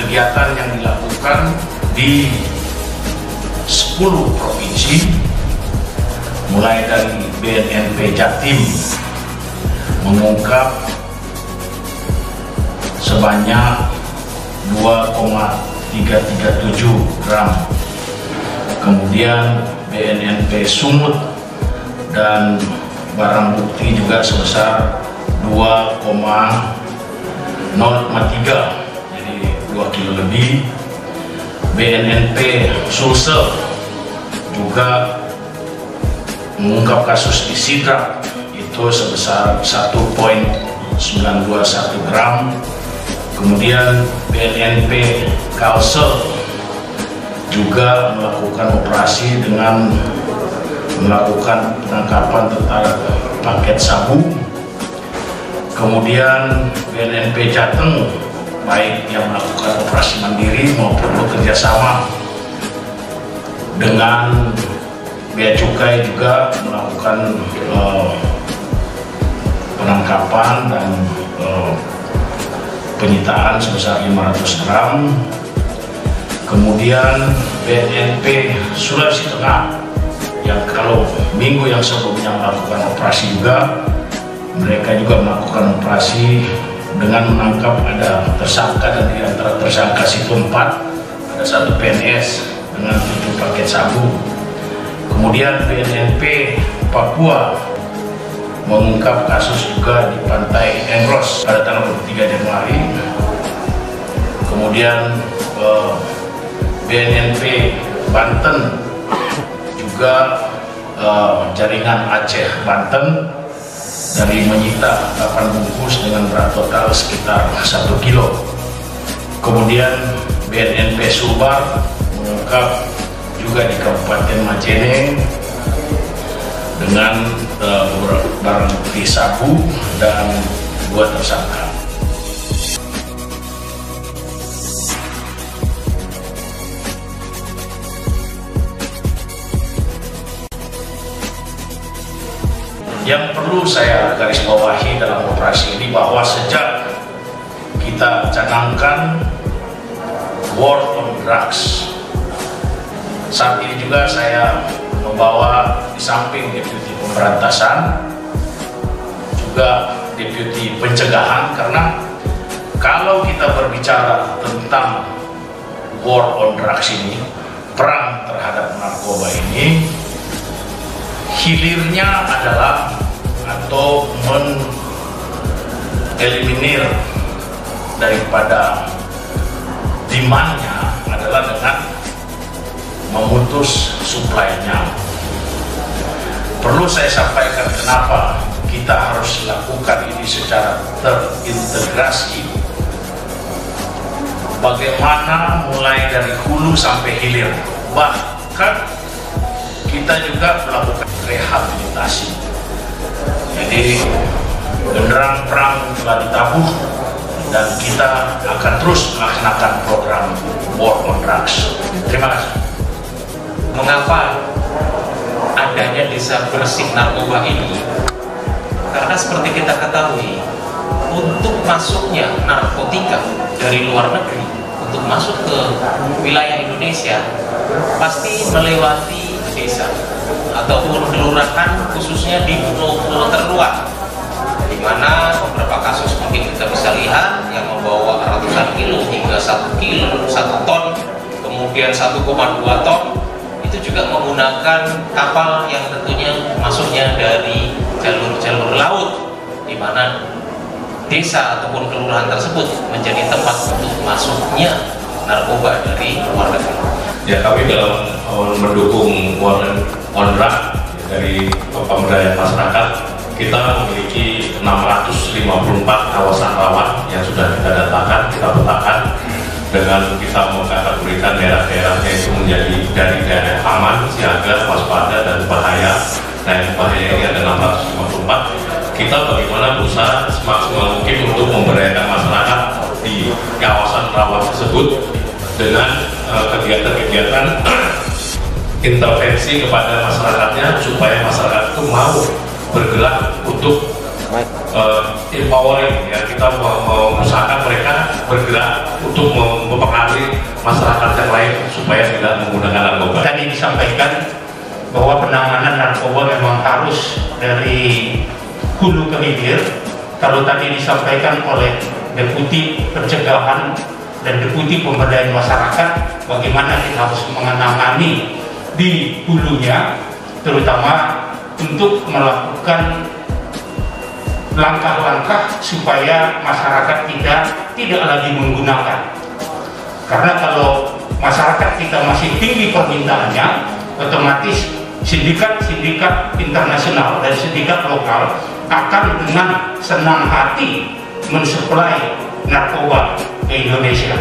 kegiatan yang dilakukan di 10 provinsi, mulai dari BNNP Jatim mengungkap sebanyak 2,337 gram, kemudian BNNP Sumut dan barang bukti juga sebesar 2,053, jadi 2 kilo lebih. BNNP Sulsel juga mengungkap kasus di Sidrap itu sebesar 1,921 gram. Kemudian BNNP Kalsel juga melakukan operasi dengan melakukan penangkapan terhadap paket sabu. Kemudian BNNP Jateng baik yang melakukan operasi mandiri maupun bekerja sama dengan Bea Cukai juga melakukan penangkapan dan penyitaan sebesar 500 gram. Kemudian BNNP Sulawesi Tengah yang kalau minggu yang sebelumnya melakukan operasi juga, mereka juga melakukan operasi dengan menangkap ada tersangka, dan di antara tersangka situ 4 ada 1 PNS dengan 7 paket sabu. Kemudian BNNP Papua mengungkap kasus juga di Pantai Engros pada tanggal 23 Januari. Kemudian BNNP Banten juga jaringan Aceh Banten dari menyita 8 bungkus dengan berat total sekitar 1 kilo. Kemudian BNNP Sulbar mengungkap juga di Kabupaten Majene dengan barang bukti sabu dan 2 tersangka. Yang perlu saya garis bawahi dalam operasi ini bahwa sejak kita canangkan war on drugs, saat ini juga saya membawa di samping deputi pemberantasan juga deputi pencegahan, karena kalau kita berbicara tentang war on drugs ini, perang terhadap narkoba ini, hilirnya adalah atau mengeliminir daripada demand-nya adalah dengan memutus supply-nya. Perlu saya sampaikan kenapa kita harus lakukan ini secara terintegrasi. Bagaimana mulai dari hulu sampai hilir, bahkan kita juga melakukan rehabilitasi. Jadi genderang perang telah ditabuh dan kita akan terus melaksanakan program war on drugs. Terima kasih. Mengapa adanya desa bersih narkoba ini? Karena seperti kita ketahui, untuk masuknya narkotika dari luar negeri untuk masuk ke wilayah Indonesia pasti melewati desa ataupun kelurahan, khususnya di pulau-pulau terluar, di mana beberapa kasus mungkin kita bisa lihat yang membawa ratusan kilo hingga 1 kilo, 1 ton, kemudian 1,2 ton, itu juga menggunakan kapal yang tentunya masuknya dari jalur-jalur laut, di mana desa ataupun kelurahan tersebut menjadi tempat untuk masuknya narkoba dari luar negeri. Ya, kami dalam mendukung war on drugs dari pemberdayaan masyarakat, kita memiliki 654 kawasan rawan yang sudah kita datakan, kita petakan, dengan kita mengkategorikan daerah-daerahnya itu menjadi dari daerah aman, siaga, waspada, dan bahaya. Nah, yang bahaya ini ada 654. Kita bagaimana berusaha semaksimal mungkin untuk memberdayakan masyarakat di kawasan rawan tersebut dengan kegiatan-kegiatan intervensi kepada masyarakatnya supaya masyarakat itu mau bergerak untuk empowering ya, kita mengusahakan mereka bergerak untuk mempengaruhi masyarakat yang lain supaya tidak menggunakan narkoba. Tadi disampaikan bahwa penanganan narkoba memang harus dari hulu ke hilir. Kalau tadi disampaikan oleh Deputi Pencegahan dan Deputi Pemberdayaan Masyarakat, bagaimana kita harus menangani di hulunya, terutama untuk melakukan langkah-langkah supaya masyarakat kita tidak lagi menggunakan. Karena kalau masyarakat kita masih tinggi permintaannya, otomatis sindikat-sindikat internasional dan sindikat lokal akan dengan senang hati mensuplai narkoba ke Indonesia.